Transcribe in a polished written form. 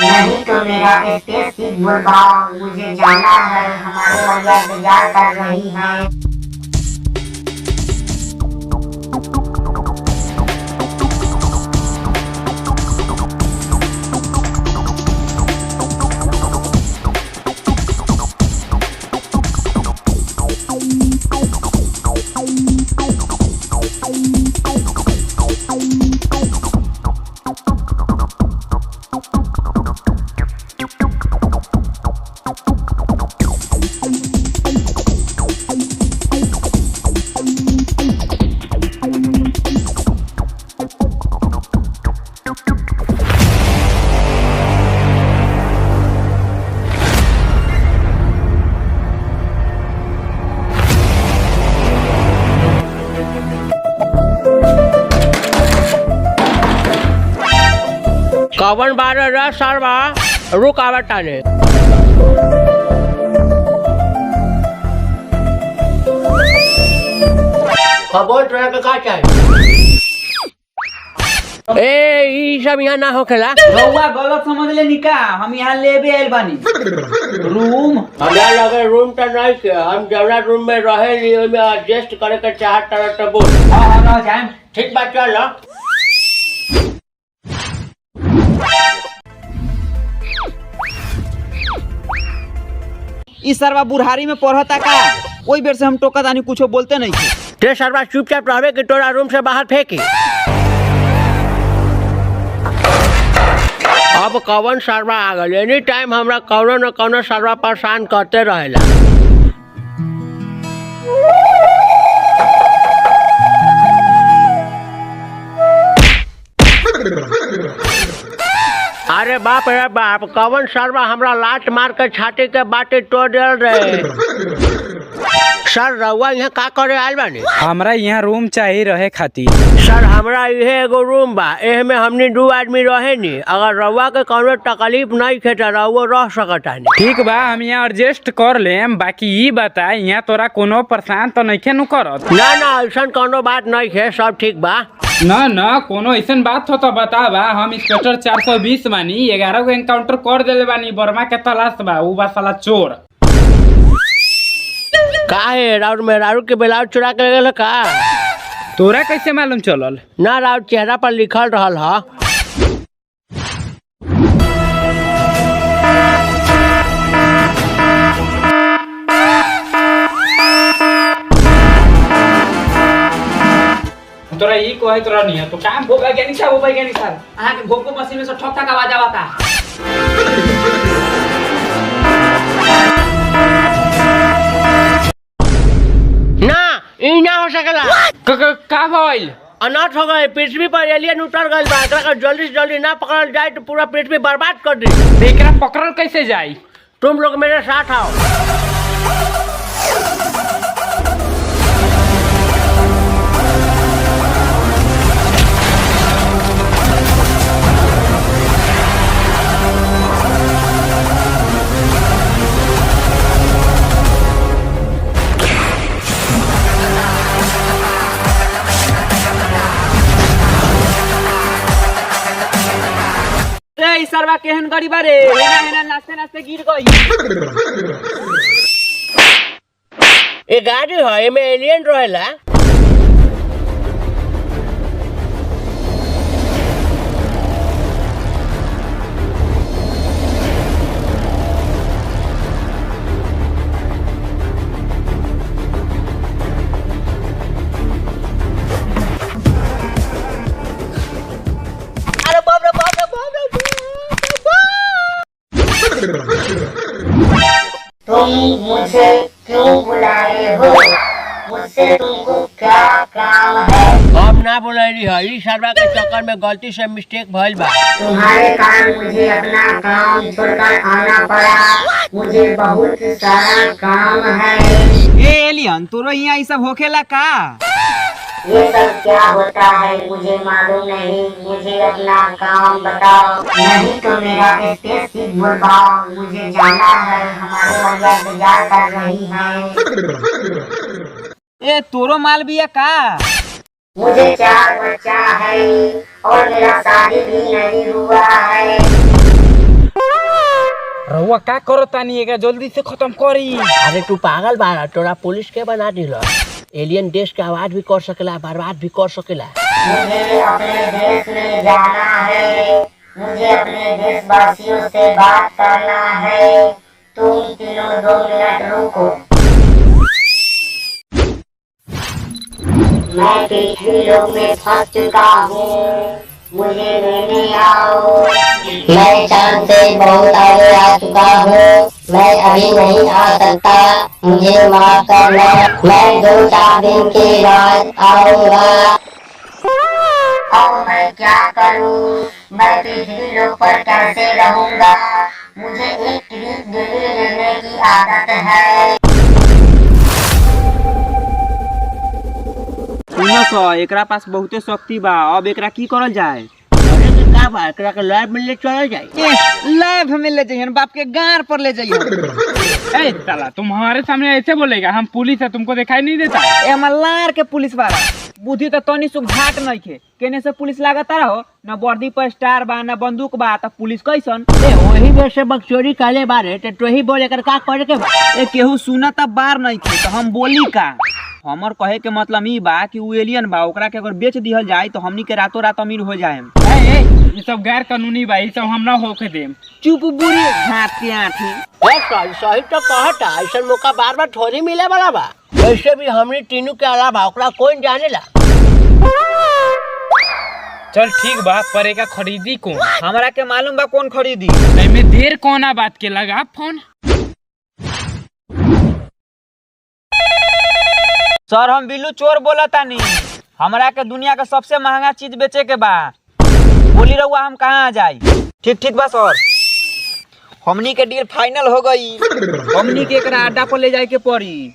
नहीं तो मेरा स्पेस की बुलवाओ, मुझे जाना है, हमारे भैया इंतजार कर रही है। कवन बारे रे सरवा, रुक आवताने। बोल तोरा के का चाहिए? ए ई सब यहाँ ना होखेला। रउआ गलत समझ ले निका, हम यहाँ लेबे आइल बानी रूम। हमरा लगे रूम त नहीं के, हम जवना रूम में रहे ली ओमे एडजस्ट करे के चाहत तरह त बोल। हां रह जाए। ठीक बात चल। इस सरवा बुढ़ारी में पढ़ता का, कोई बेर से हम टोकत आनी कुछो बोलते नहीं थे। ते सरवा चुपचाप रहबे कि तोरा रूम से बाहर फेंकी। अब कवन सरवा आ गल, एनी टाइम हमरा कौनो न कौनो सरवा परेशान करते रहेला। अरे बाप रे बाप, कवन सरवा हमरा लात मार के छाती के बाटे तोड़ दिल रे। सर रउआ यहाँ का करे आइल बानी? हमरा यहाँ रूम चाहिए रहे खातिर। सर हमरा इहे एगो रूम बा, एह में हमनी 2 आदमी रहे नी। अगर रउआ के कौनो तकलीफ नहीं खे त रउआ रह सकतानी। ठीक बा, हम यहाँ एडजस्ट कर लेम। बाकी ई बता, यहाँ तोरा कोनो परेशान तो नहीं खे नु करत? ना ना ऐसा कोनो बात नहीं है, सब ठीक बा। ना ना कोनो ऐसा बात हो तो बतावा। हम इंस्पेक्टर 420 बानी, 11 गो एनकाउंटर कर देले बानी। बर्मा के तलाश बा, उ बा साला चोर। काहे राउर में राउर के ब्लाउज चुरा के ले गेल का? तोरा कैसे मालूम चलल? ना राउर चेहरा पर लिखल रहल हा। तोरा ई कोई तोरा नहीं है तो काम हो गया नहीं हो गया नहीं सर। अहाँ के घोपो मशीन में से ठक ठक आवाज आवता। ना ई ना हो सकेला। का भइल? अनाथ हो गए, पृथ्वी पर एलियन उतर गइल बा। एकरा के जल्दी से जल्दी ना पकड़ल जाए तो पूरा पृथ्वी बर्बाद कर दी। एकरा पकड़ल कैसे जाई? तुम लोग मेरे साथ आओ। ए सरवा केहन गरीब रे, हेना हेना नाचते नाचते गिर गई। ये गाड़ी है, एमे एलियन रहेला। अरे बाप रे बाप रे बाप रे। तुम मुझे क्यों बुलाए हो? मुझसे तुमको क्या काम है? हम ना बोलैली है, ई सरवा के चक्कर में गलती से मिस्टेक भइल बा। तुम्हारे कारण मुझे अपना काम छोड़कर आना पड़ा। मुझे बहुत सारा काम है। ए एलियन, तोरो यहाँ ये सब होखेला का? ये सब क्या होता है मुझे मालूम नहीं। मुझे अपना काम बताओ, नहीं तो मेरा स्पेस की बुलवाओ। मुझे जाना है, हमारे भैया इंतजार कर रही है। ए तोरो माल बिया का? मुझे 4 बच्चा है और मेरा शादी भी नहीं हुआ है। रहुआ का करो तानी एका जल्दी से खत्म करी। अरे तू पागल बाड़ा, तोरा पुलिस के बना दिल। एलियन देश के आवाज भी कर सकेला, बर्बाद भी कर सकेला। मुझे अपने देश में जाना है, मुझे अपने देशवासियों से बात करना है। तुम तीनों 2 मिनट रुको। मैं पृथ्वी लोक में फंस चुका हूँ, मुझे लेने आओ। मैं चांद से बहुत आगे आ चुका हूँ, मैं अभी नहीं आ सकता, मुझे माफ करना। मैं 2-4 दिन के बाद आऊंगा। अब मैं क्या करूं? मैं पृथ्वी लोक पर कैसे रहूंगा? मुझे एक ट्रिप दिल्ली लेने की आदत है। सुनो सो, एकरा पास बहुते शक्ति बा, अब एकरा की करल जाए? अरे तो का बा, एकरा के लैब में ले चला जाए। लैब हमें ले जाइए, बाप के गार पर ले जाइए। ए साला तुम हमारे सामने ऐसे बोलेगा? हम पुलिस है, तुमको दिखाई नहीं देता? ए मल्लार के पुलिस वाला बुद्धि तो तनी सुख घाट नहीं खे। केने से पुलिस लागता रहो न, वर्दी पर स्टार बा न बंदूक बा, त पुलिस कैसन? ए वही वैसे बकचोरी काले बारे ते तो ही बोले कर का करे के बा। ए केहू सुना त बार नहीं खे तो हम बोली का? हमर कहे के मतलब ई बा कि उ एलियन बा, ओकरा के अगर बेच दिहल जाए तो हमनी के रातों रात अमीर हो जाएम। ए ये सब गैर कानूनी बा, ये सब हम ना होके देम। चुप बुढ़ी घाट के आठी। ए सही सही तो कहता, ऐसा मौका बार बार थोड़ी मिले वाला बा। वैसे भी हमनी तीनों के अलावा ओकरा कोई जानेला। चल ठीक बा, पर एका खरीदी कौन? हमरा के मालूम बा कौन खरीदी। एमे देर कोना बात के लगा फोन। सर हम बिल्लू चोर बोलतानी, हमरा के दुनिया का सबसे महंगा चीज बेचे के बा। बोली रहुआ हम कहाँ जाई? ठीक ठीक बा सर, हमनी के डील फाइनल हो गई। हमनी के एकरा अड्डा पर ले जाए के पड़ी।